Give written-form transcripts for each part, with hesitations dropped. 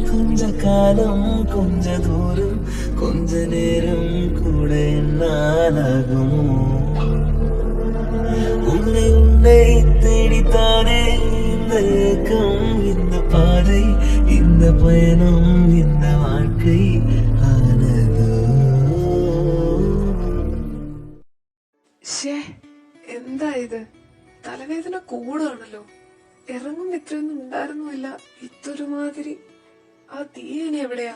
கொஞ்ச காலம் கொஞ்ச தூரம் கொஞ்ச நேரம் கூட என்னாலாகுமோ உன்னை உன்னை தேடித்தானே இந்த ஏக்கம் இந்த பாதை இந்த பயணம் இந்த வாழ்க்கை ஆனதோ. എന്താ ഇത്? തലവേദന കൂടാണല്ലോ. ഇറങ്ങും ഇത്രയൊന്നും ഉണ്ടായിരുന്നില്ല. ഇതൊരുമാതിരി. ആ തീയനെ എവിടെയാ?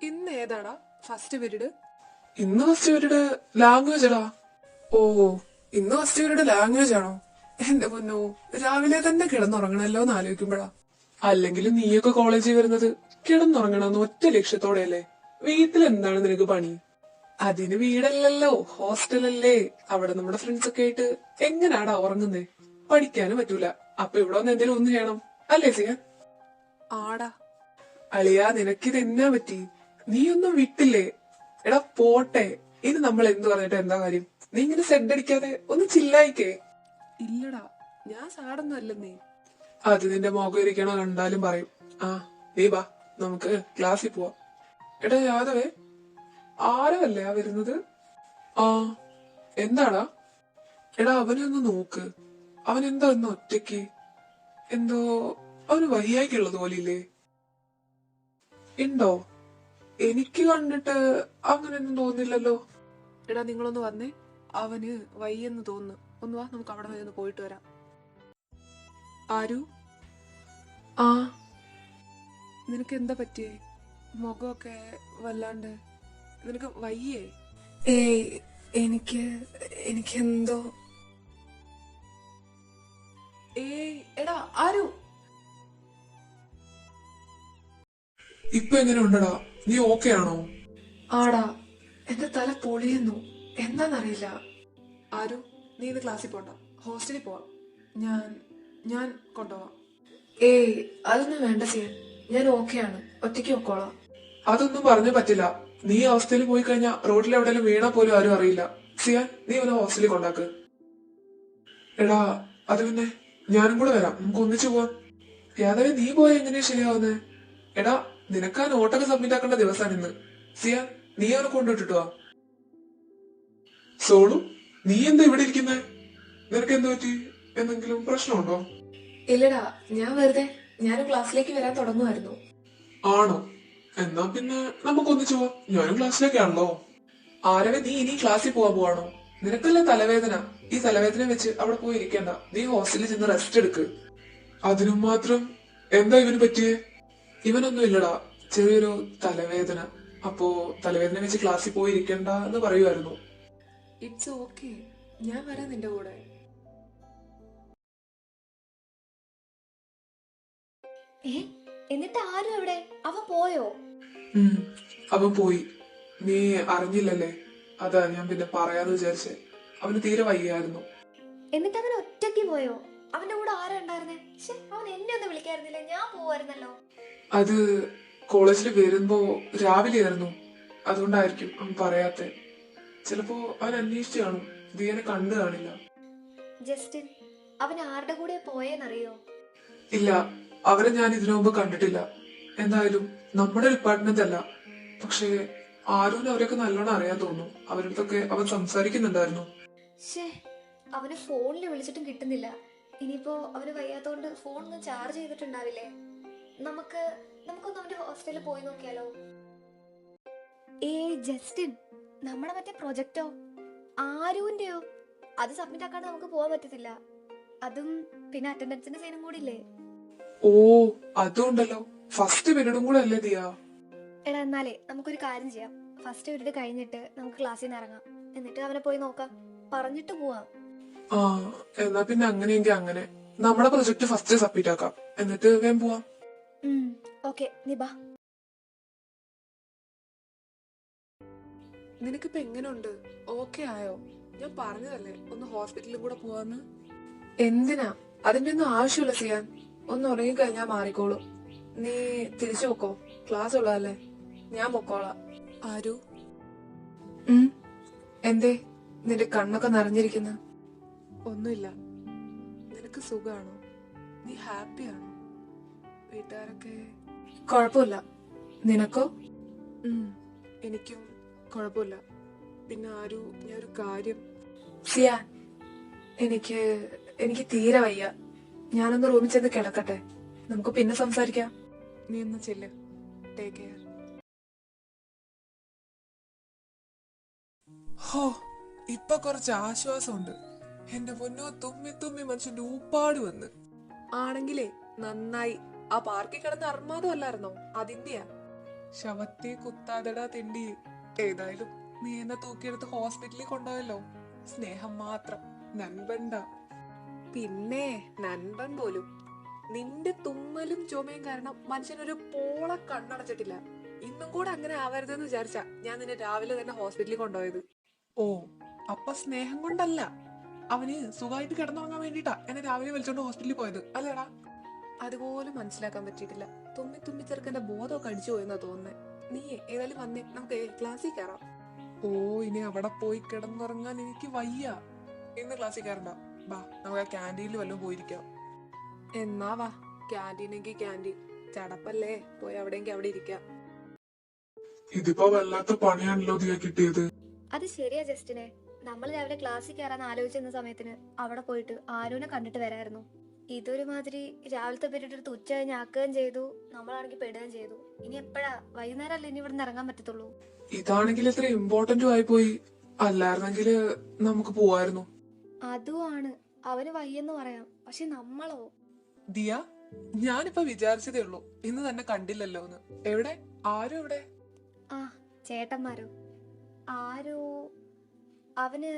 ഇന്ന് ഏതാടാ ഫസ്റ്റ് പീരീഡ്? ഇന്ന് ഫസ്റ്റ് പീരീഡ് ലാംഗ്വേജ് എടാ. ഓ, ഇന്ന് ഫസ്റ്റ് പീരീഡ് ലാംഗ്വേജ് ആണോ? എന്റെ പൊന്നോ, രാവിലെ തന്നെ കിടന്നുറങ്ങണല്ലോ എന്ന് ആലോചിക്കുമ്പോഴാ. അല്ലെങ്കിൽ നീയൊക്കെ കോളേജിൽ വരുന്നത് കിടന്നുറങ്ങണമെന്ന് ഒറ്റ ലക്ഷ്യത്തോടെയല്ലേ? വീട്ടിൽ എന്താണ് നിനക്ക് പണി? അതിന് വീടല്ലല്ലോ, ഹോസ്റ്റലല്ലേ. അവിടെ നമ്മുടെ ഫ്രണ്ട്സ് ഒക്കെ ആയിട്ട് എങ്ങനാടാ ഉറങ്ങുന്നേ? പഠിക്കാനും പറ്റൂല. അപ്പൊ ഇവിടെ വന്ന് എന്തെങ്കിലും ഒന്ന് ചെയ്യണം അല്ലേ ചെയ്യാൻ? ആടാ അളിയാ, നിനക്കിത് എന്നാ പറ്റി? നീ ഒന്നും വിട്ടില്ലേ? എടാ പോട്ടെ, ഇനി നമ്മൾ എന്ത് പറഞ്ഞിട്ട് എന്താ കാര്യം? നീ ഇങ്ങനെ സെഡ് അടിക്കാതെ ഒന്ന് ചില്ലായിക്കേ. ഇല്ലടാ, ഞാൻ സാടൊന്നും അല്ലെന്നേ. അത് നിന്റെ മുഖം ഇരിക്കണോ കണ്ടാലും പറയും. ആ നീ വാ, നമുക്ക് ക്ലാസ്സിൽ പോവാം. എടാ യാദവേ, ആരല്ലേ ആ വരുന്നത്? ആ എന്താടാ? എടാ അവനെ ഒന്ന് നോക്ക്. അവൻ എന്താ ഇന്ന് ഒറ്റയ്ക്ക്? എന്തോ അവന് വയ്യായ്ക്കുള്ളത് പോലില്ലേ? ഉണ്ടോ? എനിക്ക് കണ്ടിട്ട് അങ്ങനെയൊന്നും തോന്നില്ലല്ലോ. എടാ നിങ്ങളൊന്ന് വന്നേ, അവന് വയ്യെന്ന് തോന്നുന്നു. ഒന്ന് വാ, നമുക്ക് അവിടെ വരെ ഒന്ന് പോയിട്ട് വരാം. ആരു? ആ നിനക്ക് എന്താ പറ്റിയേ? മുഖമൊക്കെ വല്ലാണ്ട്. നിനക്ക് വയ്യേ? ഏയ് എനിക്കെന്തോ. ഏയ് എടാ ആരു? ഇപ്പൊ എങ്ങനെ ഉണ്ടടാ? നീ ഓക്കെ ആണോ? ആടാ, എന്റെ തല പൊളിയുന്നു. എന്താന്നറിയില്ല. ആരു, നീ ഇന്ന് ക്ലാസ്സിൽ പോണ്ട, ഹോസ്റ്റലിൽ പോവാം. ഞാൻ കൊണ്ടുപോവാം. ഏയ് അതൊന്നും വേണ്ട ചെയ്യാൻ. ഞാൻ ഓക്കെയാണ്, ഒറ്റയ്ക്ക് പൊക്കോളാം. അതൊന്നും പറഞ്ഞു പറ്റില്ല. നീ ഹോസ്റ്റലിൽ പോയി കഴിഞ്ഞാൽ റോഡിൽ എവിടെയെങ്കിലും വീണാ പോലും ആരും അറിയില്ല. സിയാൻ, നീ അവനെ ഹോസ്റ്റലിൽ കൊണ്ടാക്ക്. എടാ അത് പിന്നെ ഞാനും കൂടെ വരാം, നമുക്ക് ഒന്നിച്ചു പോവാം. യാദവേ, നീ പോയാ എങ്ങനെയാ ശരിയാവുന്നേ? എടാ നിനക്ക് ആ നോട്ടൊക്കെ സബ്മിറ്റ് ആക്കേണ്ട ദിവസമാണ് ഇന്ന്. സിയാൻ, നീ അവനെ കൊണ്ടുവിട്ടിട്ട് വാ. സോളു, നീ എന്താ ഇവിടെ ഇരിക്കുന്നേ? നിനക്ക് എന്ത് പറ്റി? എന്തെങ്കിലും പ്രശ്നമുണ്ടോ? ഇല്ലടാ, ഞാനും ക്ലാസ്സിലേക്ക് വരാൻ തുടങ്ങുമായിരുന്നു. ആണോ? എന്നാ പിന്നെ നമുക്ക് ഒന്നിച്ചു പോവാം. ഞാനും ക്ലാസ്സിലേക്കാണല്ലോ. ആരവേ, നീ ഇനി ക്ലാസ്സിൽ പോവാണോ? നിനക്കല്ല തലവേദന. ഈ തലവേദന വെച്ച് അവിടെ പോയി ഇരിക്കണ്ട. നീ ഹോസ്റ്റലിൽ ചെന്ന് റെസ്റ്റ് എടുക്ക്. അതിനും മാത്രം എന്താ ഇവന് പറ്റിയേ? ഇവനൊന്നും ഇല്ലടാ, ചെറിയൊരു തലവേദന. അപ്പോ തലവേദന വെച്ച് ക്ലാസ്സിൽ പോയി ഇരിക്കണ്ട എന്ന് പറയുമായിരുന്നു. ഇറ്റ്സ് ഓക്കെ, ഞാൻ വരാം നിന്റെ കൂടെ. എന്നിട്ട് ആരും എവിടെ? അവൻ പോയോ? അവൻ പോയി. നീ അറിഞ്ഞില്ലല്ലേ? അതാ ഞാൻ പിന്നെ പറയാന്ന് വിചാരിച്ചേ. അവന് തീരെ വയ്യായിരുന്നു. എന്നിട്ട് അവൻ ഒറ്റയ്ക്ക് പോയോ? അവന്റെ കൂടെ ആരാ ഉണ്ടായിരുന്നേ? അവൻ എന്നെ ഒന്ന് വിളിക്കായിരുന്നില്ലേ? ഞാൻ പോവായിരുന്നല്ലോ. അത് കോളേജിൽ വരുമ്പോ രാവിലെ ആയിരുന്നു, അതുകൊണ്ടായിരിക്കും അവൻ പറയാത്തെ. ചിലപ്പോ അവൻ അന്വേഷിച്ചു കാണും, ദിയനെ കണ്ടു കാണില്ല. ജസ്റ്റിൻ, അവൻ ആരുടെ കൂടെ പോയെന്നറിയോ? ഇല്ല, അവരെ ഞാൻ ഇതിനു മുമ്പ് കണ്ടിട്ടില്ല. എന്തായാലും നമ്മുടെ ഡിപ്പാർട്ട്മെന്റ് അല്ല. പക്ഷേ ആരും അവരൊക്കെ നല്ലോണം അറിയാൻ തോന്നുന്നു. അവരടുത്തൊക്കെ അവൻ സംസാരിക്കുന്നുണ്ടായിരുന്നു. അവന് ഫോണിൽ വിളിച്ചിട്ടും കിട്ടുന്നില്ല. ഇനിയിപ്പോ അവന് വയ്യാത്തോണ്ട് ഫോണൊന്നും ചാർജ് ചെയ്തിട്ടുണ്ടാവില്ലേ? നമുക്കൊന്ന് അവന്റെ ഹോസ്റ്റലിൽ പോയി നോക്കിയാലോ? ജസ്റ്റിൻ, നമ്മുടെ മറ്റേ പ്രൊജക്റ്റോ? ആരുവിന്റെയോ? അത് സബ്മിറ്റ് ആക്കാണ്ട് നമുക്ക് പോവാൻ പറ്റത്തില്ല. അതും പിന്നെ അറ്റൻഡൻസിന്റെ സൈനും കൂടി ഇല്ലേ? ഓ, അതുണ്ടല്ലോ. ഫസ്റ്റ് പീരീഡും കൂടെ അല്ലേ ദിയാ? എടാ എന്നാലേ നമുക്കൊരു കാര്യം ചെയ്യാം. ഫസ്റ്റ് പീരീഡ് കഴിഞ്ഞിട്ട് നമുക്ക് ക്ലാസ്സിൽ നിന്ന് ഇറങ്ങാം. എന്നിട്ട് അവനെ പോയി നോക്കാം, പറഞ്ഞിട്ട് പോവാം. ആ എന്നാ പിന്നെ അങ്ങനെയെങ്കിൽ അങ്ങനെ. നമ്മുടെ പ്രൊജക്ട് ഫസ്റ്റ് സബ്മിറ്റ് ആക്കാം, എന്നിട്ട് വേഗം പോവാം. ഓക്കെ, നീ ബാ. നിനക്കിപ്പോ എങ്ങനെയുണ്ട്? ഓക്കെ ആയോ? ഞാൻ പറഞ്ഞതല്ലേ ഒന്ന് ഹോസ്പിറ്റലിൽ കൂടെ പോവാന്ന്. എന്തിനാ? അതിന്റെ ഒന്നും ആവശ്യമില്ല ചെയ്യാൻ. ഒന്ന് ഉറങ്ങി കഴിഞ്ഞാൽ മാറിക്കോളും. നീ തിരിച്ചു പൊക്കോ, ക്ലാസ് ഉള്ളതല്ലേ. ഞാൻ പൊക്കോളാം. ആരു? എന്തേ നിന്റെ കണ്ണൊക്കെ നിറഞ്ഞിരിക്കുന്ന? ഒന്നുമില്ല. നിനക്ക് സുഖാണോ? നീ ഹാപ്പിയാണോ? വീട്ടുകാരൊക്കെ കുഴപ്പമില്ല. നിനക്കോ? എനിക്കും കുഴപ്പമില്ല. പിന്നെ ഞാനൊരു കാര്യം സിയാൻ, എനിക്ക് തീരെ വയ്യ. ഞാനൊന്ന് റൂമിൽ ചെന്ന് കിടക്കട്ടെ. നമുക്ക് പിന്നെ സംസാരിക്കാം. നീ ഒന്ന് ചെല്ല്. Take care. ഹോ, ഇപ്പൊ കുറച്ച് ആശ്വാസമുണ്ട്. എന്റെ പൊന്നോ, തുമ്മി തുമ്മി മനുഷ്യന്റെ ഊപ്പാട് വന്ന്. ആണെങ്കിലേ നന്നായി. ആ പാർക്കിൽ കിടന്ന് അർമാദം അല്ലായിരുന്നോ? അതിന്റെയാ. ശവത്തെ കുത്താതടാ തെണ്ടി. ഏതായാലും നീ എന്നെ തൂക്കിയെടുത്ത് ഹോസ്പിറ്റലിൽ കൊണ്ടുപോയല്ലോ. സ്നേഹം മാത്രം, നൻപണ്ട. പിന്നെ നൻപൻ പോലും. നിന്റെ തുമ്മലും ചുമയും കാരണം മനുഷ്യനൊരു പോള കണ്ണടച്ചിട്ടില്ല. ഇന്നും കൂടെ അങ്ങനെ ആവരുതെന്ന് വിചാരിച്ചാ ഞാൻ നിന്നെ രാവിലെ തന്നെ ഹോസ്പിറ്റലിൽ കൊണ്ടുപോയത്. ഓ, അപ്പൊ സ്നേഹം കൊണ്ടല്ല, അവന് സുഖമായിട്ട് കിടന്നുറങ്ങാൻ വേണ്ടിട്ടാ എന്നെ രാവിലെ വിളിച്ചോണ്ട് ഹോസ്പിറ്റലിൽ പോയത് അല്ലേടാ? അതുപോലെ മനസ്സിലാക്കാൻ പറ്റിയിട്ടില്ല. തുമ്മി തുമ്മി ചെറുക്കന്റെ ബോധമൊക്കെ അടിച്ചു പോയെന്നാ തോന്നുന്നേ. നീ ഏതായാലും വന്നേ, നമുക്ക് ക്ലാസ്സിൽ കയറാം. ഓ, ഇനി അവിടെ പോയി കിടന്നുറങ്ങാൻ എനിക്ക് വയ്യ. ഇന്ന് ക്ലാസ്സിൽ കയറണ്ട. വാ, നമുക്ക് ആ ക്യാൻറ്റീനിൽ വല്ലതും പോയിരിക്കാം. എന്നാ വാ, ക്യാൻറ്റീനെങ്കിൽ ക്യാൻറ്റീൻ. ചടപ്പല്ലേ, പോയി അവിടെയെങ്കിൽ അവിടെ ഇരിക്കാം. ഇതിപ്പോ വല്ലാത്ത പണിയാണല്ലോ ദിയ കിട്ടിയത്. അത് ശരിയാ ജസ്റ്റിനെ. നമ്മൾ രാവിലെ ക്ലാസ്സിൽ കയറാൻ ആലോചിച്ചിരുന്ന സമയത്തിന് അവിടെ പോയിട്ട് ആരോനെ കണ്ടിട്ട് വരായിരുന്നു. ഇതൊരുമാതിരി രാവിലത്തെ പീരീഡ് എടുത്ത് ഉച്ച കഴിഞ്ഞ് ആക്കുകയും ചെയ്തു. നമ്മളാണെങ്കിൽ പെടുകയും ചെയ്തു. ഇനി എപ്പോഴാ? വൈകുന്നേരം അല്ലേ ഇനി ഇവിടെ നിന്ന് ഇറങ്ങാൻ പറ്റത്തുള്ളൂ. ഇതാണെങ്കിൽ ഇത്ര ഇമ്പോർട്ടന്റും ആയി പോയി. അല്ലായിരുന്നെങ്കിൽ നമുക്ക് പോവായിരുന്നു. അതുമാണ്, അവന് വയ്യെന്ന് പറയാം, പക്ഷെ നമ്മളോ? ദിയ, ഞാനിപ്പോ വിചാരിച്ചതേ ഉള്ളൂ ഇന്ന് തന്നെ കണ്ടില്ലല്ലോ എന്ന്. എവിടെ ആരും? എവിടെ? ആ, ചേട്ടന്മാരോ? ആരോ അവന്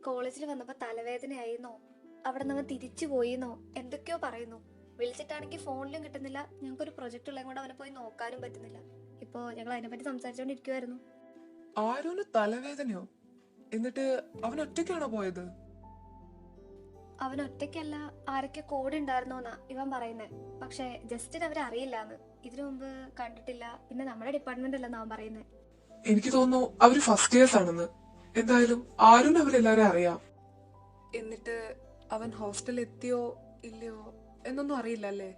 കോളേജിൽ വന്നപ്പോ തലവേദനയായിരുന്നോ, അവിടെ നിന്ന് തിരിച്ചു പോയിന്നോ എന്തൊക്കെയോ പറയുന്നു. വിളിച്ചിട്ടാണെങ്കിൽ ഫോണിലും കിട്ടുന്നില്ല. ഞങ്ങൾക്കൊരു പ്രൊജക്ട് ഉള്ളത് കൊണ്ട് അവനെ പോയി നോക്കാനും പറ്റുന്നില്ല. ഇപ്പോ ഞങ്ങൾ അതിനെപ്പറ്റി സംസാരിച്ചോണ്ടിരിക്കുവായിരുന്നു. ആരോന് തലവേദനയോ? എന്നിട്ട് അവൻ ഒറ്റയ്ക്കാണോ പോയത്? അവൻ ഒറ്റയ്ക്കല്ല, ആരൊക്കെ കൂടെ ഉണ്ടായിരുന്നോന്നാ ഇവൻ പറയുന്നേ. പക്ഷെ ജസ്റ്റിന് അവരെ അറിയില്ലാന്ന്. ഇതിനു മുമ്പ് കണ്ടിട്ടില്ല. പിന്നെ നമ്മുടെ ഡിപ്പാർട്ട്മെന്റ് അല്ലെന്ന് അവൻ പറയുന്നേ. എനിക്ക് തോന്നുന്നു അവര് ഫസ്റ്റ് ഇയേഴ്സ് ആണെന്ന്. എന്തായാലും ആരും അവരെല്ലാരും അറിയാം. എന്നിട്ട് അവൻ ഹോസ്റ്റലിൽ എത്തിയോ ഇല്ലയോ എന്നൊന്നും അറിയില്ല അല്ലേ?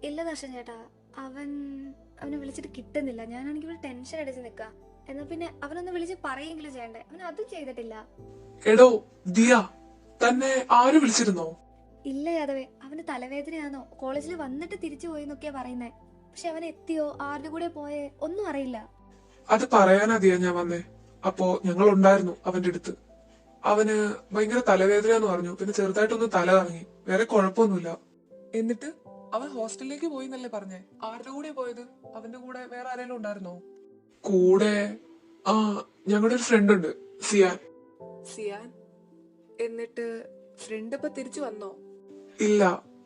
ഇല്ല ദർശൻ ചേട്ടാ, അവനെ വിളിച്ചിട്ട് കിട്ടുന്നില്ല. ഞാനാണെങ്കിൽ ഇവിടെ ടെൻഷൻ അടിച്ച് നിൽക്കാം. എന്നാ പിന്നെ അവനൊന്ന് വിളിച്ച് പറയെങ്കിലും ചെയ്യണ്ടേ. അവൻ അതും ചെയ്തിട്ടില്ല. എടോ ദിയ, തന്നെ ആര് വിളിച്ചിരുന്നോ? ഇല്ല യാദവേ, അവന് തലവേദനയാണോ കോളേജിൽ വന്നിട്ട് തിരിച്ചു പോയി എന്നൊക്കെയാ പറയുന്നേ. പക്ഷെ അവൻ എത്തിയോ ആരുടെ കൂടെ പോയേ ഒന്നും അറിയില്ല. അത് പറയാനാ ദിയ ഞാൻ വന്നേ. അപ്പോ ഞങ്ങൾ ഉണ്ടായിരുന്നു അവന്റെ അടുത്ത്. അവന് ഭയങ്കര തലവേദന എന്ന് പറഞ്ഞു. പിന്നെ ചെറുതായിട്ടൊന്ന് തല കറങ്ങി. വേറെ കുഴപ്പമൊന്നുമില്ല. എന്നിട്ട് അവൻ ഹോസ്റ്റലിലേക്ക് പോയി എന്നല്ലേ പറഞ്ഞേ? ആരുടെ കൂടെ പോയത്? അവന്റെ കൂടെ വേറെ ആരെങ്കിലും ഉണ്ടായിരുന്നോ? കൂടെ ഞങ്ങളുടെ ഒരു ഫ്രണ്ട് ഉണ്ട്, സിയാൻ. സിയാൻ? എന്നിട്ട് ഫ്രണ്ട് ഇപ്പൊ തിരിച്ചു വന്നോ? ഇല്ല,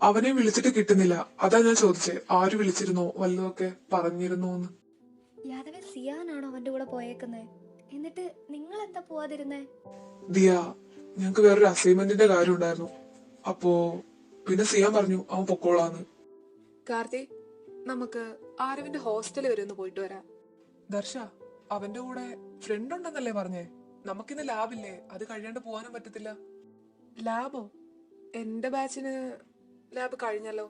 അവനെ വിളിച്ചിട്ട് കിട്ടുന്നില്ല. അതാ ഞാൻ ചോദിച്ചേ, ആര് വിളിച്ചിരുന്നോ വല്ലതൊക്കെ പറഞ്ഞിരുന്നോന്ന്. യാദവേ, സിയാനാണോ അവന്റെ കൂടെ പോയേക്കുന്നേ? എന്നിട്ട് നിങ്ങൾ എന്താ പോവാതിരുന്നേ? ദിയ, ഞങ്ങക്ക് വേറൊരു അസൈൻമെന്റിന്റെ കാര്യം ഉണ്ടായിരുന്നു. അപ്പോ പിന്നെ സിയാൻ പറഞ്ഞു അവൻ പൊക്കോളാന്ന്. കാർത്തി, നമുക്ക് ആരവിന്റെ ഹോസ്റ്റലിൽ വരെ ഒന്ന് പോയിട്ട് വരാം. ദർശ, അവന്റെ കൂടെ ഫ്രണ്ട് ഉണ്ടെന്നല്ലേ പറഞ്ഞേ? നമുക്കിന്ന് ലാബില്ലേ, അത് കഴിയാണ്ട് പോകാനും പറ്റത്തില്ല. ലാബോ? എന്റെ ബാച്ചിന് ലാബ് കഴിഞ്ഞല്ലോ.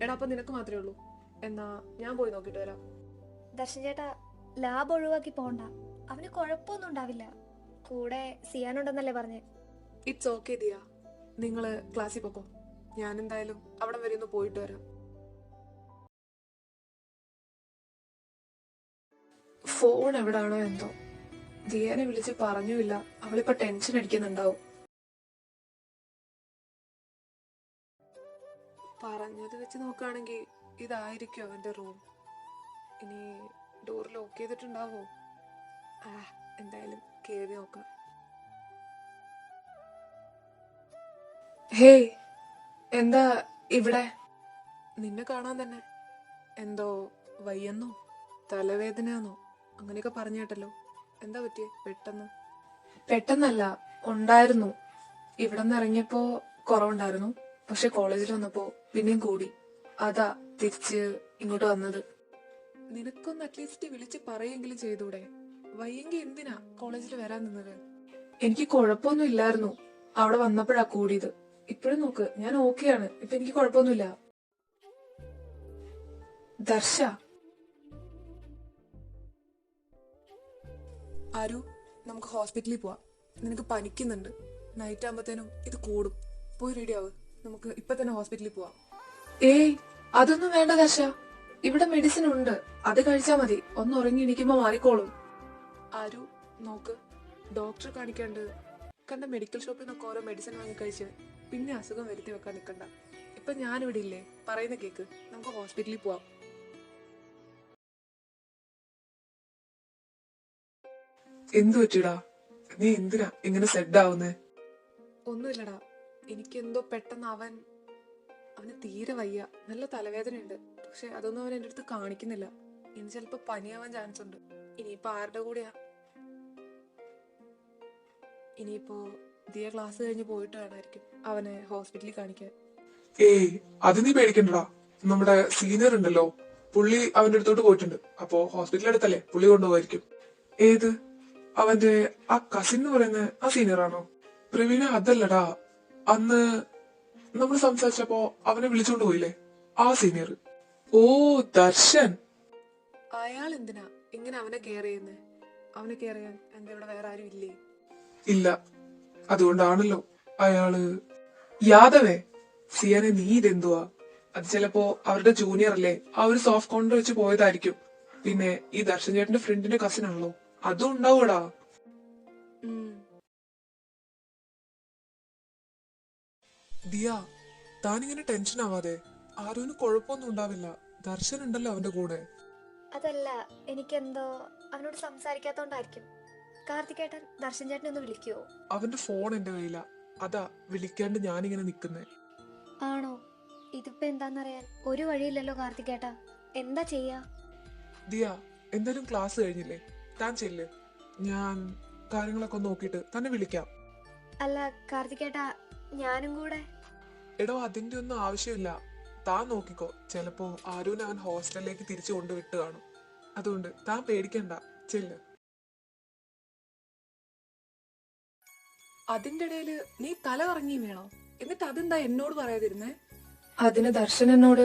എടാ, അപ്പൊ നിനക്ക് മാത്രമേ ഉള്ളൂ. എന്നാ ഞാൻ പോയി നോക്കിട്ട് വരാം. ദർശൻ ചേട്ടാ, ലാബ് ഒഴിവാക്കി പോണ്ട. അവന് കുഴപ്പമൊന്നും ഉണ്ടാവില്ല. കൂടെ സിയാനുണ്ടെന്നല്ലേ പറഞ്ഞേ? ഇറ്റ്സ് ഓക്കെ ദിയ, നിങ്ങള് ക്ലാസ്സിൽ പോക്കോ. ഞാൻ എന്തായാലും അവിടെ വരെ ഒന്ന് പോയിട്ട് വരാം. ഫോൺ എവിടാണോ എന്തോ. ദിയനെ വിളിച്ച് പറഞ്ഞുമില്ല. അവളിപ്പോ ടെൻഷൻ അടിക്കുന്നുണ്ടാവും. പറഞ്ഞത് വെച്ച് നോക്കുകയാണെങ്കിൽ ഇതായിരിക്കും അവന്റെ റൂം. ഇനി ഡോർ ലോക്ക് ചെയ്തിട്ടുണ്ടാവോ? എന്തായാലും കേറി നോക്കാം. ഹേയ്, എന്താ ഇവിടെ? നിന്നെ കാണാൻ തന്നെ. എന്തോ വയ്യെന്നോ തലവേദനയാന്നോ അങ്ങനെയൊക്കെ പറഞ്ഞു കേട്ടല്ലോ. എന്താ പറ്റിയേ പെട്ടെന്ന്? പെട്ടെന്നല്ല, ഉണ്ടായിരുന്നു. ഇവിടെ നിന്ന് ഇറങ്ങിയപ്പോ കുറവുണ്ടായിരുന്നു. പക്ഷെ കോളേജിൽ വന്നപ്പോ പിന്നെയും കൂടി. അതാ തിരിച്ച് ഇങ്ങോട്ട് വന്നത്. നിനക്കൊന്ന് അറ്റ്ലീസ്റ്റ് വിളിച്ച് പറയെങ്കിലും ചെയ്തൂടെ? വയ്യെങ്കിൽ എന്തിനാ കോളേജിൽ വരാൻ നിന്നത്? എനിക്ക് കുഴപ്പമൊന്നും ഇല്ലായിരുന്നു. അവിടെ വന്നപ്പോഴാ കൂടിയത്. ഇപ്പോഴും നോക്ക്, ഞാൻ ഓക്കെയാണ്. ഇപ്പൊ എനിക്ക് കുഴപ്പമൊന്നുമില്ല. ദർശ, ആരു, നമുക്ക് ഹോസ്പിറ്റലിൽ പോവാം. നിനക്ക് പനിക്കുന്നുണ്ട്. നൈറ്റ് ആകുമ്പോഴത്തേനും ഇത് കൂടും. പോയി റെഡി ആവ്. നമുക്ക് ഇപ്പൊ തന്നെ ഹോസ്പിറ്റലിൽ പോവാം. ഏയ് അതൊന്നും വേണ്ട ദർശ, ഇവിടെ മെഡിസിൻ ഉണ്ട്, അത് കഴിച്ചാ മതി. ഒന്ന് ഉറങ്ങിയിരിക്കുമ്പോ മാറിക്കോളും. ആരു, നോക്ക്, ഡോക്ടറെ കാണിക്കാണ്ട് കണ്ട മെഡിക്കൽ ഷോപ്പിൽ നിന്നൊക്കെ ഓരോ മെഡിസിൻ വാങ്ങി കഴിച്ച് പിന്നെ അസുഖം വരുത്തി വെക്കാൻ നിൽക്കണ്ട. ഇപ്പൊ ഞാനിവിടെ ഇല്ലേ, പറയുന്ന കേക്ക്. നമുക്ക് ഹോസ്പിറ്റലിൽ പോവാം. എന്തു പറ്റിടാ? നീ എന്തിനാ ഇങ്ങനെ സെഡ് ആവുന്നേ? ഒന്നുമില്ലടാ, എനിക്കെന്തോ പെട്ടെന്ന് അവന് തീരെ വയ്യ. നല്ല തലവേദനയുണ്ട്. പക്ഷെ അതൊന്നും അവൻ എൻ്റെ അടുത്ത് കാണിക്കുന്നില്ല. ഇനി ചിലപ്പോ പനിയാവാൻ ചാൻസ് ഉണ്ട്. ഇനിയിപ്പോ ആരുടെ കൂടെയാ? ഇനിയിപ്പോ ദിയ ക്ലാസ് കഴിഞ്ഞ് പോയിട്ട് വേണമായിരിക്കും അവനെ ഹോസ്പിറ്റലിൽ കാണിക്കാൻ. ഏയ് അത് നീ പേടിക്കണ്ടടാ. നമ്മുടെ സീനിയർ ഉണ്ടല്ലോ, പുള്ളി അവന്റെ അടുത്തോട്ട് പോയിട്ടുണ്ട്. അപ്പോ ഹോസ്പിറ്റലിൽ അടുത്തല്ലേ, പുള്ളി കൊണ്ടുപോയിരിക്കും. ഏത്? അവന്റെ ആ കസിൻ എന്ന് പറയുന്ന ആ സീനിയർ ആണോ? പ്രവീണ, അതല്ലടാ. അന്ന് നമ്മൾ സംസാരിച്ചപ്പോ അവനെ വിളിച്ചോണ്ട് പോയില്ലേ, ആ സീനിയർ. ഓ, ദർശൻ. അയാൾ എന്തിനാ ഇങ്ങനെ അവനെ കെയർ ചെയ്യുന്നേ? അവനെ കെയർ ചെയ്യാൻ എന്താ ഇവിടെ വേറെ ആരും ഇല്ലേ? ഇല്ല, അതുകൊണ്ടാണല്ലോ അയാള്. യാദവേ, സിയാനെ, നീ ഇതെന്തുവാ? അത് ചിലപ്പോ അവരുടെ ജൂനിയർ അല്ലേ, ആ ഒരു സോഫ്റ്റ് കോർണർ വെച്ച് പോയതായിരിക്കും. പിന്നെ ഈ ദർശൻ ചേട്ടന്റെ ഫ്രണ്ടിന്റെ കസിൻ ആണല്ലോ, അതും ഉണ്ടാവൂടാ. ദിയ, താനിങ്ങനെ ടെൻഷൻ ആവാതെ. ആരും കുഴപ്പമൊന്നും ഉണ്ടാവില്ല. ദർശൻ ഉണ്ടല്ലോ അവന്റെ കൂടെ. അതല്ല, എനിക്കെന്തോ അവനോട് സംസാരിക്കാത്തോണ്ടായിരിക്കും. കാർത്തികേട്ടൻ ദർശൻ ചേട്ടനെ ഒന്ന് വിളിക്കുവോ? അവന്റെ ഫോൺ എന്റെ കയ്യില, അതാ വിളിക്കാണ്ട് ഞാനിങ്ങനെ നിക്കുന്നേ. ആണോ? ഇതിപ്പോ എന്താന്നറിയാൻ ഒരു വഴിയില്ലല്ലോ കാർത്തികേട്ടാ. എന്താ ചെയ്യാ? ദിയ, എന്തായാലും ക്ലാസ് കഴിഞ്ഞില്ലേ, താൻ ചെല്ല്. ഞാൻ കാര്യങ്ങളൊക്കെ ഒന്ന് നോക്കിയിട്ട് തന്നെ വിളിക്കാം. അല്ല കാർത്തികേട്ടാ, ഞാനും കൂടെ. എടോ, അതിന്റെ ഒന്നും ആവശ്യമില്ല. താൻ നോക്കിക്കോ. ചിലപ്പോ ആരൂനെ അവൻ ഹോസ്റ്റലിലേക്ക് തിരിച്ചു കൊണ്ടുവിട്ട് കാണും. അതുകൊണ്ട് താൻ പേടിക്കണ്ട, ചെല്ല്. അതിന്റെ ഇടയില് നീ തല കറങ്ങി വീണോ? എന്നിട്ട് അതെന്താ എന്നോട് പറയാതിരുന്നേ? അതിന് ദർശൻ എന്നോട്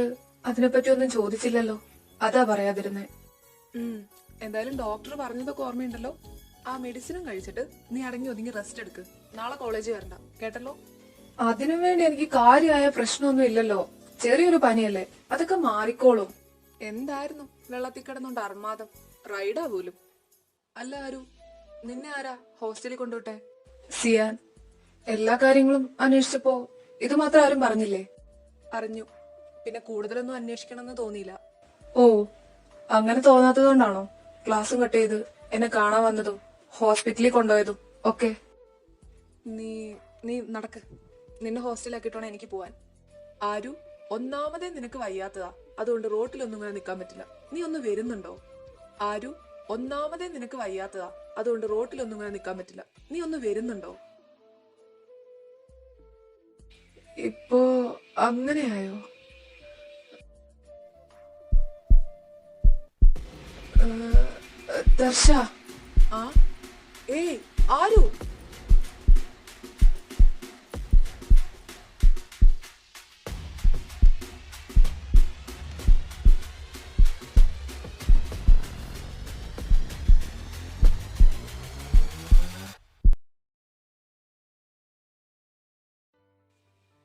അതിനെപ്പറ്റി ഒന്നും ചോദിച്ചില്ലല്ലോ, അതാ പറയാതിരുന്നേ. എന്തായാലും ഡോക്ടർ പറഞ്ഞതൊക്കെ ഓർമ്മയുണ്ടല്ലോ. ആ മെഡിസിനും കഴിച്ചിട്ട് നീ അടങ്ങി ഒതുങ്ങി റെസ്റ്റ് എടുക്ക്. നാളെ കോളേജിൽ വരണ്ട, കേട്ടല്ലോ? അതിനു വേണ്ടി എനിക്ക് കാര്യമായ പ്രശ്നമൊന്നും ഇല്ലല്ലോ. ചെറിയൊരു പനിയല്ലേ, അതൊക്കെ മാറിക്കോളും. എന്തായിരുന്നു വെള്ളത്തിൽ കിടന്നുകൊണ്ട് അർമാദം? റൈഡാ പോലും. അല്ല ആരു, നിന്നെ ആരാ ഹോസ്റ്റലിൽ കൊണ്ടുവിട്ടെ? സിയാൻ. എല്ലാ കാര്യങ്ങളും അന്വേഷിച്ചപ്പോ ഇത് മാത്രം ആരും പറഞ്ഞില്ലേ? അറിഞ്ഞു. പിന്നെ കൂടുതലൊന്നും അന്വേഷിക്കണമെന്ന് തോന്നിയില്ല. ഓ, അങ്ങനെ തോന്നാത്തതുകൊണ്ടാണോ ക്ലാസ് കട്ട് ചെയ്ത് എന്നെ കാണാൻ വന്നതും ഹോസ്പിറ്റലിൽ കൊണ്ടുപോയതും ഒക്കെ? നീ നീ നടക്ക്. നിന്നെ ഹോസ്റ്റലാക്കിയിട്ടാണ് എനിക്ക് പോവാൻ. ആരു, ഒന്നാമതേ നിനക്ക് വയ്യാത്തതാ, അതുകൊണ്ട് റോട്ടിലൊന്നും ഇങ്ങനെ നിൽക്കാൻ പറ്റില്ല. നീ ഒന്ന് വരുന്നുണ്ടോ? ആരു, ഒന്നാമതേ നിനക്ക് വയ്യാത്തതാ, അതുകൊണ്ട് റോട്ടിലൊന്നും ഇങ്ങനെ നിൽക്കാൻ പറ്റില്ല. നീ ഒന്ന് വരുന്നുണ്ടോ? ഇപ്പോ അങ്ങനെയായോ? ദർശ. ആ, ഏയ് ആരു.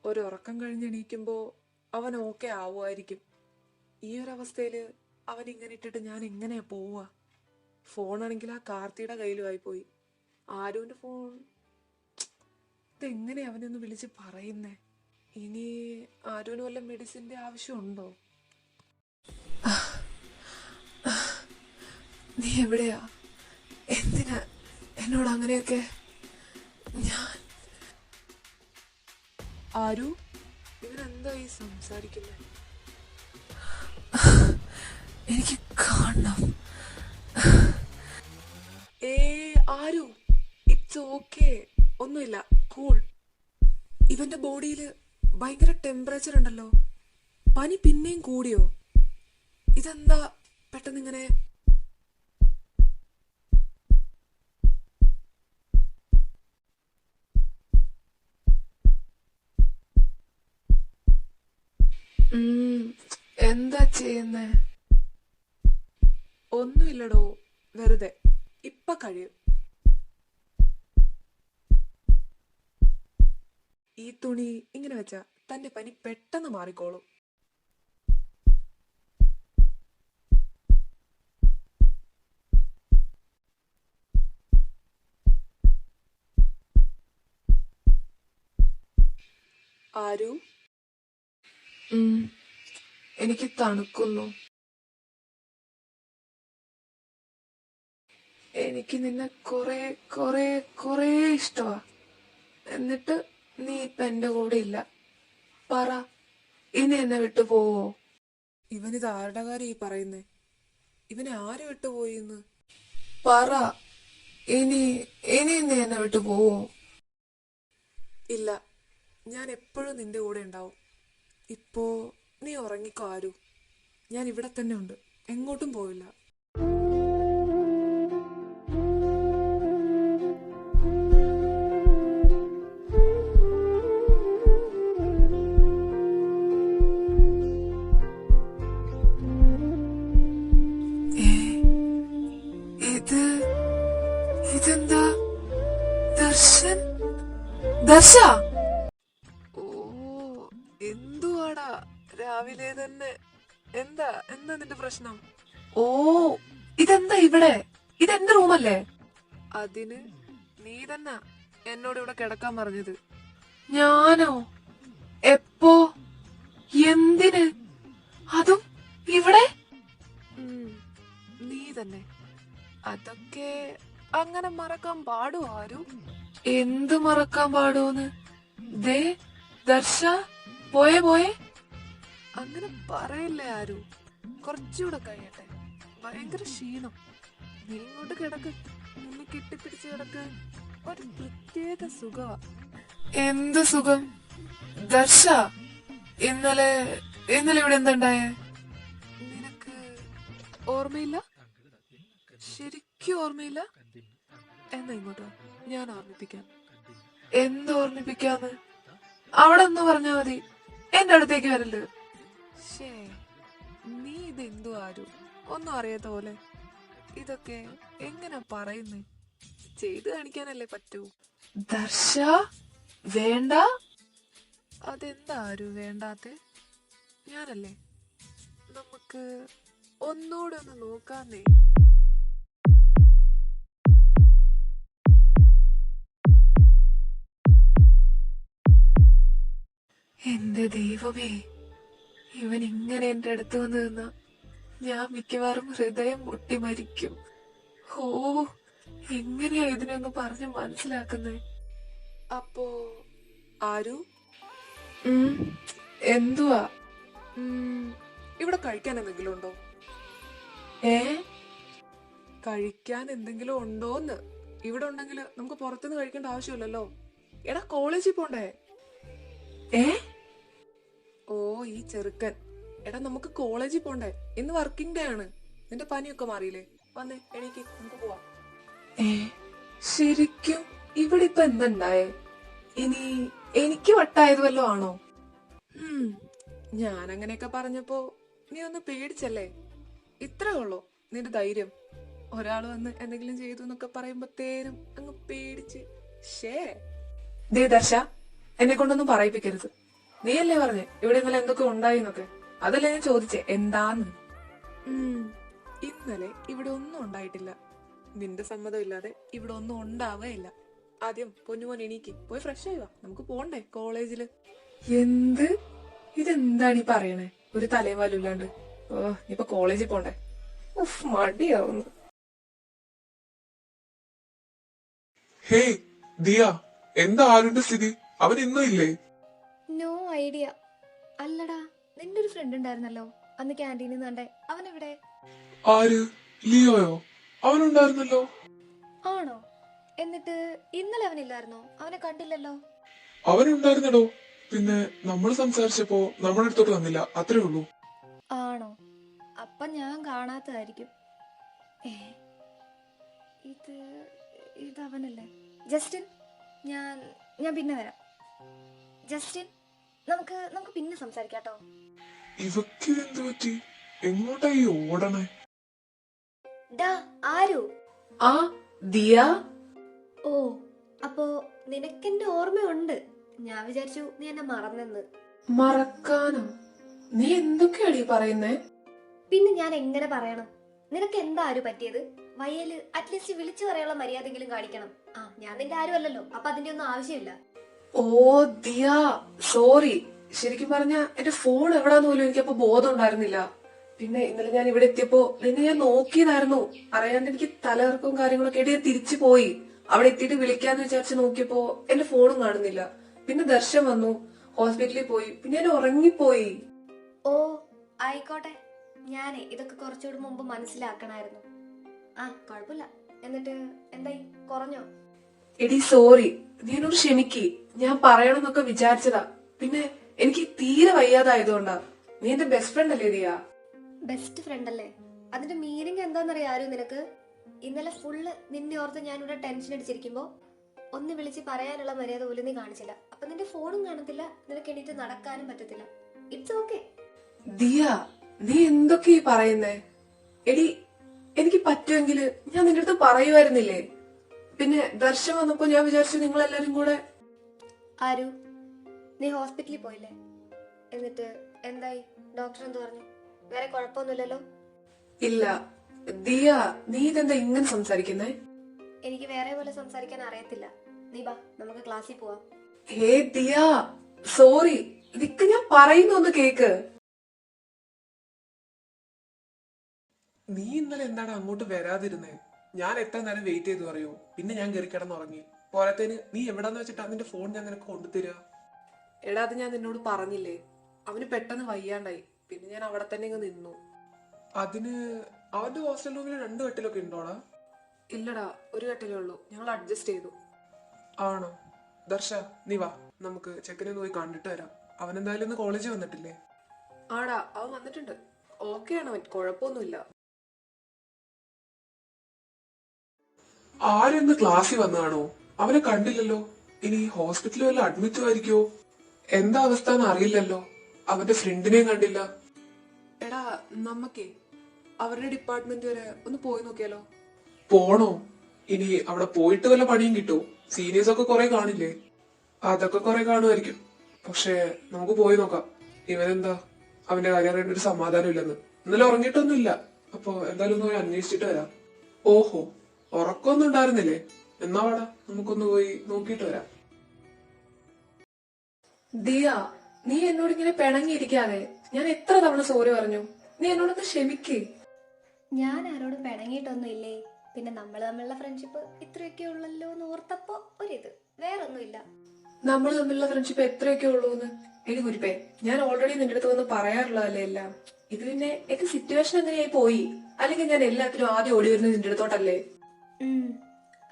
ഒരു ഉറക്കം കഴിഞ്ഞ് എണീക്കുമ്പോ അവൻ ഓക്കെ ആവുമായിരിക്കും. ഈ ഒരു അവസ്ഥയില് അവൻ ഇങ്ങനെ ഇട്ടിട്ട് ഞാൻ എങ്ങനെയാ പോവാ? ഫോണാണെങ്കിൽ ആ കാർത്തിയുടെ കയ്യിലുമായി പോയി. ആരുവിന്റെ ഫോൺ. ഇതെങ്ങനെ അവനൊന്ന് വിളിച്ച് പറയുന്നേ? ഇനി ആരുവിന് വല്ല മെഡിസിന്റെ ആവശ്യമുണ്ടോ? നീ എവിടെയാ? എന്തിനാ എന്നോട് അങ്ങനെയൊക്കെ? ഞാൻ ആരു, ഇവനെന്താ ഈ സംസാരിക്കുന്നത്? എനിക്ക് കാണണം. ആരു, ഇറ്റ്സ് ഓക്കെ, ഒന്നുമില്ല, കൂൾ. ഇവന്റെ ബോഡിയില് ഭയങ്കര ടെമ്പറേച്ചർ ഉണ്ടല്ലോ. പനി പിന്നെയും കൂടിയോ? ഇതെന്താ പെട്ടെന്നിങ്ങനെ? എന്താ ചെയ്യുന്നേ? ഒന്നുമില്ലടോ, വെറുതെ. ഇപ്പൊ കഴിയും. ഈ തുണി ഇങ്ങനെ വെച്ചാ തന്റെ പനി പെട്ടെന്ന് മാറിക്കോളും. ആരു, എനിക്ക് തണുക്കുന്നു. എനിക്ക് നിന്നെ കൊറേ കൊറേ കൊറേ ഇഷ്ടമാ. എന്നിട്ട് നീ ഇപ്പൊ എന്റെ കൂടെ ഇല്ല. പറ, ഇനി എന്നെ വിട്ടു പോവോ? ഇവനിത് ആരുടെ കാര്യം ഈ പറയുന്നേ? ഇവനെ ആര് വിട്ടുപോയിന്ന്? പറ, ഇനി ഇനി നീ എന്നെ വിട്ടു പോവോ? ഇല്ല, ഞാൻ എപ്പോഴും നിന്റെ കൂടെ ഉണ്ടാവും. ഇപ്പോ നീ ഉറങ്ങിക്കോ ആരു. ഞാൻ ഇവിടെ തന്നെ ഉണ്ട്, എങ്ങോട്ടും പോവില്ല. ഇതെന്താ? ദർശൻ? ദർശ! ഓ, എന്തുവാടാ രാവിലെ തന്നെ? എന്താ എന്താ നിന്റെ പ്രശ്നം? ഓ, ഇതെന്താ ഇവിടെ? ഇതെന്റെ റൂമല്ലേ? അതിന് നീ തന്നെ എന്നോട് ഇവിടെ കിടക്കാൻ പറഞ്ഞത്. ഞാനോ? എപ്പോ? എന്തിന്? അതും ഇവിടെ? നീ തന്നെ. അതൊക്കെ അങ്ങനെ മറക്കാൻ പാടുമോ ആരു? എന്ത് മറക്കാൻ പാടോന്ന്? ദേ ദർശ, പോയെ പോയെ. അങ്ങനെ പറയില്ലേ ആരു. കുറച്ചുകൂടെ കഴിയട്ടെ. ഭയങ്കര ക്ഷീണം. നീ ഇങ്ങോട്ട് കിടക്ക്. നിന്നെ കെട്ടിപ്പിടിച്ച് കിടക്ക്. ഒരു പ്രത്യേക സുഖമാ. എന്ത് സുഖം? ദർശ, ഇന്നലെ ഇവിടെ എന്തുണ്ടായേ? നിനക്ക് ഓർമ്മയില്ല? ശരിക്കും ഓർമ്മയില്ല? എന്നാ ഇങ്ങോട്ടോ, ഞാൻ ഓർമ്മിപ്പിക്കാം. എന്ത് ഓർമ്മിപ്പിക്കാന്ന്? അവിടെ ഒന്ന് പറഞ്ഞാ മതി, എന്റെ അടുത്തേക്ക് വരല്. ഷേ, നീ ഇതെന്തു ആരു ഒന്നും അറിയാത്ത പോലെ. ഇതൊക്കെ എങ്ങനെ പറയുന്നേ? ചെയ്തു കാണിക്കാനല്ലേ പറ്റൂ. ദർശ, വേണ്ട. അതെന്താ ആരു വേണ്ടാത്തെ? ഞാനല്ലേ. നമുക്ക് ഒന്നുകൂടെ ഒന്ന് നോക്കാന്നേ. എന്റെ ദൈവമേ, ഇവൻ ഇങ്ങനെ എന്റെ അടുത്ത് വന്ന് നിന്ന ഞാൻ മിക്കവാറും ഹൃദയം പൊട്ടി മരിക്കും. ഓ, എങ്ങനെയാ ഇതിനൊന്ന് പറഞ്ഞ് മനസ്സിലാക്കുന്നേ? അപ്പോ ആരു, എന്തുവാ? ഇവിടെ കഴിക്കാൻ എന്തെങ്കിലും ഉണ്ടോ? ഏ, കഴിക്കാൻ എന്തെങ്കിലും ഉണ്ടോന്ന്? ഇവിടെ ഉണ്ടെങ്കിൽ നമുക്ക് പുറത്തുനിന്ന് കഴിക്കേണ്ട ആവശ്യമില്ലല്ലോ. എടാ, കോളേജിൽ പോണ്ടേ? ഏ, ഓ, ഈ ചെറുക്കൻ. എടാ, നമുക്ക് കോളേജിൽ പോണ്ടേ? ഇന്ന് വർക്കിംഗ് ഡേ ആണ്. നിന്റെ പനിയൊക്കെ മാറിയില്ലേ? വന്നേ, എണീക്ക്, നമുക്ക് പോവാം. ശരിക്കും ഇവിടെ ഇപ്പൊ എന്തുണ്ടായേ? ഇനി എനിക്ക് വട്ടായത് വല്ലോ ആണോ? ഞാൻ അങ്ങനെയൊക്കെ പറഞ്ഞപ്പോ നീ ഒന്ന് പേടിച്ചല്ലേ? ഇത്രേ ഉള്ളൂ നിന്റെ ധൈര്യം. ഒരാൾ വന്ന് എന്തെങ്കിലും ചെയ്തു എന്നൊക്കെ പറയുമ്പോത്തേനും അങ്ങ് പേടിച്ച്. ദേ ദർശ, എന്നെ കൊണ്ടൊന്നും പറയിപ്പിക്കരുത്. നീയല്ലേ പറഞ്ഞേ ഇവിടെ ഇന്നലെ എന്തൊക്കെ ഉണ്ടായി എന്നൊക്കെ? അതല്ലേ ഞാൻ ചോദിച്ചേ എന്താന്ന്. ഇന്നലെ ഇവിടെ ഒന്നും ഉണ്ടായിട്ടില്ല. നിന്റെ സമ്മതം ഇല്ലാതെ ഇവിടെ ഒന്നും ഉണ്ടാവുകയില്ല. ആദ്യം പൊന്നുമോൻ എണീക്ക്, പോയി ഫ്രഷ് ആയി വാ, നമുക്ക് പോണ്ടേ കോളേജില്. എന്ത്? ഇതെന്താണ് ഈ പറയണേ? ഒരു തലവാലില്ലാണ്ട്. ഓ, ഇപ്പൊ കോളേജിൽ പോണ്ടേ? ഉഫ്, മടിയാവുന്നു. ഹേയ് ദിയ, എന്താ ആരുന്റെ സ്ഥിതി? അവൻ ഇന്നും ഇല്ലേ? No idea. അല്ലടാ, നിന്റെ ഒരു ഫ്രണ്ട് ഉണ്ടായിരുന്നല്ലോ അന്ന് ക്യാൻറ്റീനിൽ നിന്ന് കണ്ടേ, അവനെവിടെ? ആര്? ലിയോയോ? അവനുണ്ടായിരുന്നല്ലോ. ആണോ? എന്നിട്ട് ഇന്നലെ അവനില്ലായിരുന്നോ? അവനെ കണ്ടില്ലല്ലോ. അവനുണ്ടായിരുന്നടോ. പിന്നെ നമ്മൾ സംസാരിച്ചപ്പോ നമ്മുടെ അടുത്തോട്ട് വന്നില്ല, അത്രേ ഉള്ളൂ. ആണോ? അപ്പൊ ഞാൻ കാണാത്തതായിരിക്കും. ഇതവനല്ലേ? ജസ്റ്റിൻ, ഞാൻ പിന്നെ വരാം. ജസ്റ്റിൻ, നമുക്ക് പിന്നെ സംസാരിക്കാട്ടോ. ഇവക്ക് എന്ത് പറ്റി? എങ്ങോട്ടാ ഈ ഓടണേ? ഡാ ആരു. ആ ദിയ, ഓ, അപ്പോ നിനക്കെന്റെ ഓർമ്മയുണ്ട്. ഞാൻ വിചാരിച്ചു നീ എന്നെ മറന്നെന്ന്. മറക്കാനോ? നീ എന്തൊക്കെയാടി പറയുന്നേ? പിന്നെ ഞാൻ എങ്ങനെ പറയണം? നിനക്ക് എന്താ ആരു പറ്റിയത്? വയ്യല് അറ്റ്ലീസ്റ്റ് വിളിച്ചു പറയാനുള്ള മര്യാദയെങ്കിലും കാണിക്കണം. ആ, ഞാൻ നിന്റെ ആരും അല്ലല്ലോ, അപ്പൊ അതിന്റെ ഒന്നും ആവശ്യമില്ല. ഓ ദിയ, സോറി. ശരിക്കും പറഞ്ഞ എന്റെ ഫോൺ എവിടാന്ന് പോലും എനിക്കപ്പോ ബോധം ഉണ്ടായിരുന്നില്ല. പിന്നെ ഇന്നലെ ഞാൻ ഇവിടെ എത്തിയപ്പോ നിന്നെ ഞാൻ നോക്കിയതായിരുന്നു. അറിയാണ്ട് എനിക്ക് തലകറക്കവും കാര്യങ്ങളൊക്കെ ആയിട്ട് ഞാൻ തിരിച്ചു പോയി. അവിടെ എത്തിയിട്ട് വിളിക്കാന്ന് വിചാരിച്ച് നോക്കിയപ്പോ എന്റെ ഫോണും കാണുന്നില്ല. പിന്നെ ദർശൻ വന്നു, ഹോസ്പിറ്റലിൽ പോയി, പിന്നെ ഞാൻ ഉറങ്ങിപ്പോയി. ഓ ആയിക്കോട്ടെ, ഞാനേ ഇതൊക്കെ കുറച്ചുകൂടി മുമ്പ് മനസ്സിലാക്കണായിരുന്നു. ആ, കുഴപ്പമില്ല. എന്നിട്ട് എന്തായി, കുറഞ്ഞോ? എടി സോറി, നീ എന്നോട് ക്ഷമിക്ക്. ഞാൻ പറയണമെന്നൊക്കെ വിചാരിച്ചതാ. പിന്നെ എനിക്ക് തീരെ വയ്യാതായതുകൊണ്ടാ. നീ എന്റെ ബെസ്റ്റ് ഫ്രണ്ട് അല്ലേ ദിയ? ബെസ്റ്റ് ഫ്രണ്ട് അല്ലേ? അതിന്റെ മീനിങ് എന്താണെന്നറിയാം ആരും നിനക്ക്? ഇന്നലെ ഫുള്ള് നിന്നെ ഓർത്ത് ഞാനിവിടെ ടെൻഷൻ അടിച്ചിരിക്കുമ്പോ ഒന്ന് വിളിച്ച് പറയാനുള്ള മര്യാദ പോലും നീ കാണിച്ചില്ല. അപ്പൊ നിന്റെ ഫോണും കാണത്തില്ല, നിനക്ക് എണീറ്റ് നടക്കാനും പറ്റത്തില്ല. It's okay. ദിയ, നീ എന്തൊക്കെയാ പറയുന്നേ? എടി, എനിക്ക് പറ്റുമെങ്കിൽ ഞാൻ നിന്റെ അടുത്ത് പറയുമായിരുന്നില്ലേ? പിന്നെ ദർശൻ വന്നപ്പോ ഞാൻ വിചാരിച്ചു നിങ്ങൾ എല്ലാരും കൂടെ. ആരു, നീ ഹോസ്പിറ്റലിൽ പോയില്ലേ? എന്നിട്ട് എന്തായി? ഡോക്ടർ എന്ത് പറഞ്ഞു? വേറെ കുഴപ്പമൊന്നുമില്ലല്ലോ? ഇല്ല ദിയ, നീ ഇതെന്താ ഇങ്ങനെ സംസാരിക്കുന്നേ? എനിക്ക് വേറെ പോലെ സംസാരിക്കാൻ അറിയത്തില്ല. നീ ബാ, നമുക്ക് ക്ലാസ്സിൽ പോവാം. ഹേ ദിയ, സോറി. ഇതൊക്കെ ഞാൻ പറയുന്നൊന്ന് കേക്ക്. നീ ഇന്നലെ എന്താണ് അങ്ങോട്ട് വരാതിരുന്നേ? ഞാൻ എത്ര നേരം വെയിറ്റ് ചെയ്തു അറിയോ? പിന്നെ ഞാൻ കയറി കിടന്നുറങ്ങി. പോരാത്തതിന് നീ എവിടാന്ന് വെച്ചിട്ടാ നിന്റെ ഫോൺ ഞാൻ നിനക്ക് കൊണ്ടുതരിക? എടാ, അത് ഞാൻ നിന്നോട് പറഞ്ഞില്ലേ, അവന് പെട്ടെന്ന് വയ്യാണ്ടായി. പിന്നെ ഞാൻ അവിടെ തന്നെ ഇങ്ങ് നിന്നു. അതിന് അവന്റെ ഹോസ്റ്റൽ റൂമിൽ 2 കട്ടിലൊക്കെ ഉണ്ടോടാ? ഇല്ലടാ, ഒരു കട്ടിലേ ഉള്ളൂ. ഞങ്ങൾ അഡ്ജസ്റ്റ് ചെയ്തു. ആണോ? ദർശ, നീ വാ, നമുക്ക് ചെക്കനെ പോയി കണ്ടിട്ട് വരാം. അവൻ എന്തായാലും ഇന്ന് കോളേജിൽ വന്നിട്ടില്ലേ? ആടാ, അവൻ വന്നിട്ടുണ്ട്. ഓക്കെയാണ് അവൻ, കുഴപ്പമൊന്നുമില്ല. ആരെന്ന് ക്ലാസ്സിൽ വന്നതാണോ? അവനെ കണ്ടില്ലല്ലോ. ഇനി ഹോസ്പിറ്റലിൽ വല്ല അഡ്മിറ്റ് ആയിരിക്കോ? എന്താ അവസ്ഥ എന്ന് അറിയില്ലല്ലോ. അവന്റെ ഫ്രണ്ടിനെയും കണ്ടില്ല. എടാ, നമ്മക്കേ അവരുടെ ഡിപ്പാർട്ട്മെന്റ് വരെ ഒന്ന് പോയി നോക്കിയാലോ? പോണോ? ഇനി അവിടെ പോയിട്ട് വല്ല പണിയും കിട്ടുമോ? സീനിയേഴ്സ് ഒക്കെ കുറെ കാണില്ലേ? അതൊക്കെ കുറെ കാണുമായിരിക്കും. പക്ഷെ നമുക്ക് പോയി നോക്കാം. ഇവനെന്താ അവന്റെ കാര്യം അറിയേണ്ട ഒരു സമാധാനം ഇല്ലെന്ന്. ഇന്നലെ ഉറങ്ങിയിട്ടൊന്നുമില്ല. അപ്പൊ എന്തായാലും ഒന്ന് പോയി അന്വേഷിച്ചിട്ട് വരാം. ഓഹോ, ഉറക്കമൊന്നും ഉണ്ടായിരുന്നില്ലേ? എന്നാ വാടാ, നമുക്കൊന്ന് പോയി നോക്കിയിട്ട് വരാം. ദിയ, നീ എന്നോട് ഇങ്ങനെ പിണങ്ങിയിരിക്കാതെ. ഞാൻ എത്ര തവണ സോറി പറഞ്ഞു. നീ എന്നോടൊന്ന് ക്ഷമിക്കേ. ഞാൻ ആരോടും പിണങ്ങിയിട്ടൊന്നും ഇല്ലേ. പിന്നെ നമ്മൾ തമ്മിലുള്ള ഫ്രണ്ട്ഷിപ്പ് ഇത്രയൊക്കെ ഉള്ളല്ലോ എന്ന് ഓർത്തപ്പോ ഒരിത്, വേറൊന്നുമില്ല. നമ്മൾ തമ്മിലുള്ള ഫ്രണ്ട്ഷിപ്പ് എത്രയൊക്കെ ഉള്ളൂന്ന് എടി കുരിപ്പേ, ഞാൻ ഓൾറെഡി നിന്റെ അടുത്ത് വന്ന് പറയാറുള്ളതല്ലേ എല്ലാം. ഇത് പിന്നെ എന്റെ സിറ്റുവേഷൻ എങ്ങനെയായി പോയി? അല്ലെങ്കിൽ ഞാൻ എല്ലാത്തിനും ആദ്യം ഓടി വരുന്നത് നിന്റെ അടുത്തോട്ടല്ലേ?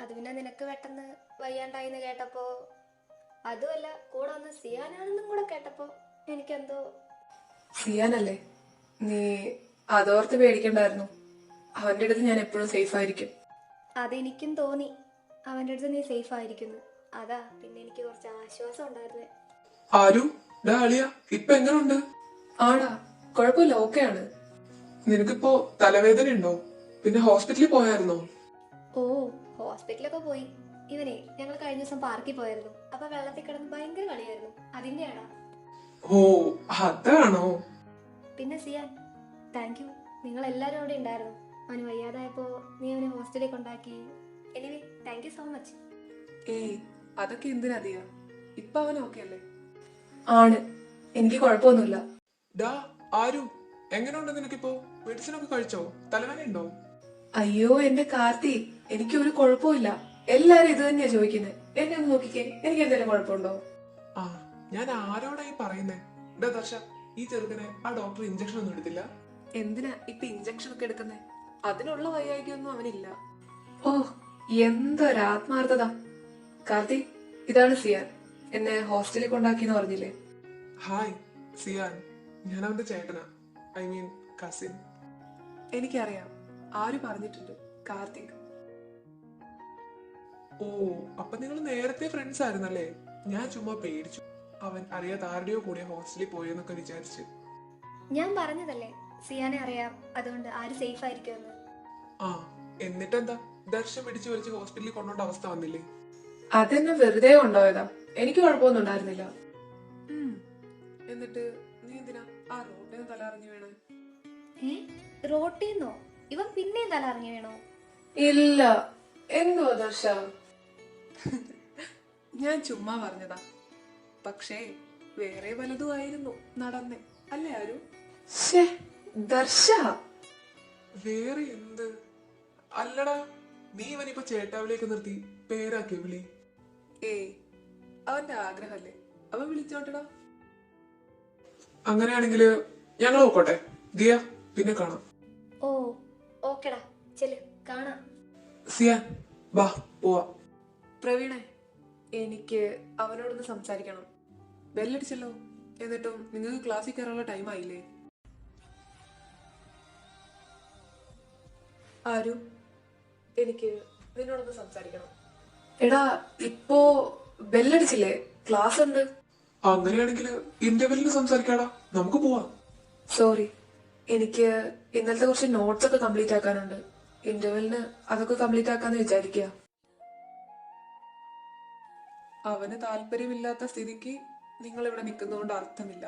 അത് പിന്നെ നിനക്ക് പെട്ടെന്ന് വയ്യാണ്ടായിന്ന് കേട്ടപ്പോ, അതുമല്ല കൂടെ വന്ന് സിയാനാണെന്നും കൂടെ കേട്ടപ്പോ എനിക്കെന്തോ. സിയാനല്ലേ? നീ അതോർത്ത് പേടിക്കണ്ടായിരുന്നു. അവന്റെ അടുത്ത് ഞാൻ എപ്പോഴും സേഫ് ആയിരിക്കും. അതെനിക്കും തോന്നി, അവന്റെ അടുത്ത് നീ സേഫ് ആയിരിക്കുന്നു. അതാ പിന്നെ എനിക്ക് കുറച്ച് ആശ്വാസം ഉണ്ടായിരുന്നേ. ആരു, ഡാ അളിയ, ഇപ്പൊ എങ്ങനുണ്ട്? ആടാ, കുഴപ്പമില്ല, ഓക്കെയാണ്. നിനക്കിപ്പോ തലവേദന ഉണ്ടോ? പിന്നെ ഹോസ്പിറ്റലിൽ പോയായിരുന്നോ? ഓ, ഹോസ്പിറ്റലൊക്കെ പോയി. ഇവനെ ഞങ്ങൾ കഴിഞ്ഞ ദിവസം പാർക്കിൽ പോയായിരുന്നു. അപ്പൊ വെള്ളത്തിൽ കിടന്ന് ഭയങ്കര കളിയായിരുന്നു. അതിന്റെയാടാ. ഓ, അതാണോ? പിന്നെ സിയാൻ, താങ്ക് യു. നിങ്ങൾ എല്ലാരും അവിടെ ഉണ്ടായിരുന്നു. അവന് വയ്യാതായപ്പോ നീ അവനെ ഹോസ്റ്റലിൽ കൊണ്ടാക്കി. Anyway, thank you so much. ഏയ്, അതൊക്കെ എന്തിനാ ദിയ? ഇപ്പൊ അവൻ ഓക്കെ അല്ലേ? ആണ്, എനിക്ക് കുഴപ്പമൊന്നുമില്ല. ഡാ ആരു, എങ്ങനെയുണ്ട് നിനക്കിപ്പോ? മെഡിസിൻ ഒക്കെ കഴിച്ചോ? തലവേദന ഉണ്ടോ? അയ്യോ എന്റെ കാർത്തി, എനിക്ക് ഒരു കുഴപ്പമില്ല. എല്ലാരും ഇത് തന്നെയാ ചോദിക്കുന്നത്. എന്നെ ഒന്ന് നോക്കിക്കേ, എനിക്ക് എന്തെങ്കിലും കുഴപ്പമുണ്ടോ? ആ, ഞാൻ ആരോടായി പറയുന്നേ? ഡാ ദർശ, ഈ ചെറുക്കനെ ആ ഡോക്ടർ ഇഞ്ചക്ഷൻ ഒന്നും എടുത്തില്ല? എന്തിനാ ഇപ്പൊ ഇഞ്ചക്ഷൻ ഒക്കെ എടുക്കുന്നേ? അതിനുള്ള വൈകാരികൊന്നും അവനില്ല. ഓ, എന്തൊരാത്മാർത്ഥത. കാർത്തി, ഇതാണ് സിയാൻ. എന്നെ ഹോസ്റ്റലിൽ കൊണ്ടാക്കിന്ന് പറഞ്ഞില്ലേ? ഹായ് സിയാൻ, ഞാൻ അവന്റെ ചേട്ടനാ. I mean cousin. എനിക്കറിയാം, ആര് പറഞ്ഞിട്ടുണ്ട്, കാർത്തിക്. ഓ, അപ്പൊ നിങ്ങൾ നേരത്തെ ഫ്രണ്ട്സ് ആയിരുന്നല്ലേ? ഞാൻ ചുമ്മാ പേടിച്ചു. അവൻ അറിയാത്ത ആരുടെയോ കൂടെ ഹോസ്റ്റലിൽ പോയെന്നൊക്കെ വിചാരിച്ചു. ഞാൻ പറഞ്ഞതല്ലേ സിയാനെ അറിയാം, അതുകൊണ്ട് ആര് സേഫ് ആയിരിക്കുമെന്ന്. ആ എന്നിട്ടെന്താ ദർശ പിടിച്ചു വലിച്ച് ഹോസ്പിറ്റലിൽ കൊണ്ടോണ്ട അവസ്ഥ വന്നില്ലേ? അതെന്നെ വെറുതെ കൊണ്ടുപോയതാ, എനിക്ക് കുഴപ്പമൊന്നും ഉണ്ടായിരുന്നില്ല. എന്നിട്ട് നീ എന്തിനാ ആ റോട്ടിന് തലറിഞ്ഞു വീണേ? റോട്ടീന്നോ? ഇവൻ പിന്നെയും തല ഇറങ്ങി വീണോ? ഇല്ല, എന്തുവാ ദർശ? ഞാൻ ചുമ്മാ പറഞ്ഞതാ. പക്ഷേ വേറെ വലതും ആയിരുന്നു നടന്നേ, അല്ലേ ആരു? ശ്ശേ, ദർശ. വേറെ എന്ത്? അല്ലടാ, നീ ഇവനിപ്പോ ചേട്ടാവിലേക്ക് നിർത്തി പേരാക്കിയ വിളി. ഏയ്, അവന്റെ ആഗ്രഹല്ലേ, അവൻ വിളിച്ചോട്ടടാ. അങ്ങനെയാണെങ്കില് ഞങ്ങൾ പോക്കോട്ടെ. ദിയ, പിന്നെ കാണാം. ഓ ഓക്കെടാ, ചെല് കാണാം. സിയാൻ, ബാ പോവാ. പ്രവീണേ, എനിക്ക് അവനോടൊന്ന് സംസാരിക്കണം. ബെല്ലടിച്ചല്ലോ, എന്നിട്ടും നിങ്ങൾക്ക് ക്ലാസ്സിൽ കയറാനുള്ള ടൈം ആയില്ലേ? ആരു, എനിക്ക് നിന്നോടൊന്ന് സംസാരിക്കണം. എടാ, ഇപ്പോ ബെല്ലടിച്ചില്ലേ, ക്ലാസ് ഉണ്ട്. അങ്ങനെയാണെങ്കിൽ ഇന്റർവെല്ലിന് സംസാരിക്കാടാ, നമുക്ക് പോവാം. സോറി, എനിക്ക് ഇന്നലത്തെ കുറച്ച് നോട്ട്സ് ഒക്കെ കംപ്ലീറ്റ് ആക്കാനുണ്ട്. ഇന്റർവെല്ലിന് അതൊക്കെ കംപ്ലീറ്റ് ആക്കാന്ന് വിചാരിക്കുക. അവന് താല്പര്യമില്ലാത്ത സ്ഥിതിക്ക് നിങ്ങൾ ഇവിടെ നിൽക്കുന്നതുകൊണ്ട് അർത്ഥമില്ല.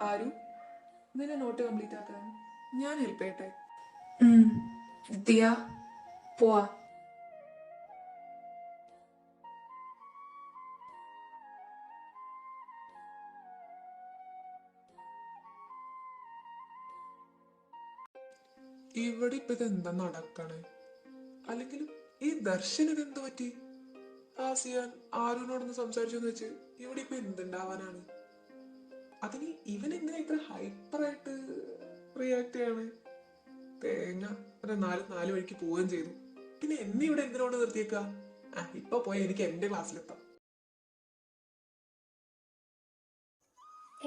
ആരു, നിന്നെ നോട്ട് കംപ്ലീറ്റ് ആക്കാൻ ഞാൻ ഹെൽപ്പ് ചെയ്യട്ടെ? ദിയ, പോവാ. ഇവിടെ ഇപ്പൊ ഇതെന്താ നടക്കണേ? അല്ലെങ്കിൽ ഈ ദർശനം ഇതെന്ത് പറ്റി? ആസിയാൻ ആരുനോടൊന്ന് സംസാരിച്ചെന്ന് വെച്ച് ഇവിടെ ഇപ്പൊ എന്തുണ്ടാവാനാണ്? അതിന് ഇവൻ എങ്ങനെ ഇത്ര ഹൈപ്പറായിട്ട് റിയാക്ട് ചെയ്യാണ്? തേങ്ങ ഒരു നാല് വഴിക്ക് പോവുകയും ചെയ്തു. പിന്നെ എന്നെ ഇവിടെ എന്തിനോട് നിർത്തിയേക്ക? ഇപ്പൊ പോയ എനിക്ക് എന്റെ ക്ലാസ്സിലെത്താം.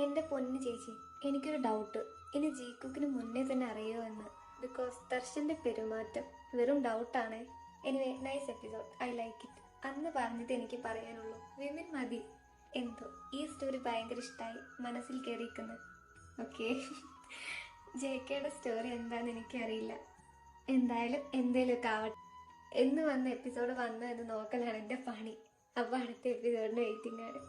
എന്റെ പൊന്നു ചേച്ചി, എനിക്കൊരു ഡൗട്ട്. ഇനി ജീക്കുക്കിന് മുന്നേ തന്നെ അറിയോ എന്ന്. ബിക്കോസ് ദർശന്റെ പെരുമാറ്റം വെറും ഡൗട്ടാണ്. Anyway, nice episode, I like it. അന്ന് പറഞ്ഞത് എനിക്ക് പറയാനുള്ളൂ, വിമൻ മതി. എന്തോ ഈ സ്റ്റോറി ഭയങ്കര ഇഷ്ടമായി, മനസ്സിൽ കയറിയിരിക്കുന്നത്. ഓക്കെ, ജെകെയുടെ സ്റ്റോറി എന്താണെന്ന് എനിക്കറിയില്ല. എന്തായാലും എന്തേലുമൊക്കെ ആവട്ടെ. എന്ന് വന്ന എപ്പിസോഡ് വന്നു എന്ന് നോക്കലാണ് എൻ്റെ പണി. അപ്പോൾ അടുത്ത എപ്പിസോഡിന് വെയിറ്റിംഗ് ആണ്.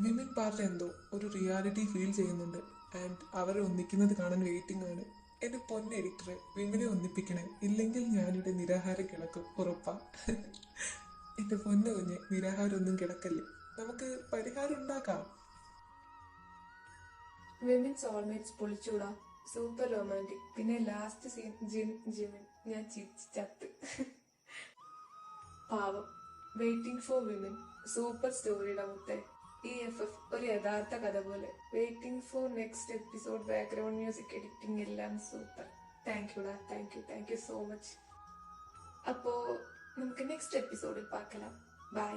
വിമൻ പാർട്ട് എന്തോ ഒരു റിയാലിറ്റി ഫീൽ ചെയ്യുന്നുണ്ട്. ആൻഡ് അവരെ ഒന്നിക്കുന്നത് കാണാൻ വെയിറ്റിംഗ് ആണ്. എന്റെ പൊന്ന എഡിറ്ററെ, വിമനെ ഒന്നിപ്പിക്കണേ, ഇല്ലെങ്കിൽ ഞാനിവിടെ നിരാഹാരം കിടക്കും, ഉറപ്പാ. എന്റെ പൊന്ന കുഞ്ഞ്, നിരാഹാരം ഒന്നും കിടക്കല്ലേ, നമുക്ക് പരിഹാരം ഉണ്ടാക്കാം. വിമൻ സോൾമേറ്റ്സ് പൊളിച്ചൂടാ, സൂപ്പർ റൊമാൻറ്റിക്. പിന്നെ ലാസ്റ്റ് സീൻ ജിമിൻ, ഞാൻ ചത്ത്. പാവം. വെയിറ്റിംഗ് ഫോർ വിമൻ, സൂപ്പർ സ്റ്റോറിയുടെ മുത്തേ. EFF ഒരു യഥാർത്ഥ കഥ പോലെ. Waiting for next episode. Background music, editing എല്ലാം super. Thank you so much. അപ്പോ നമുക്ക് നെക്സ്റ്റ് എപ്പിസോഡിൽ പാർக்கலாம். ബൈ.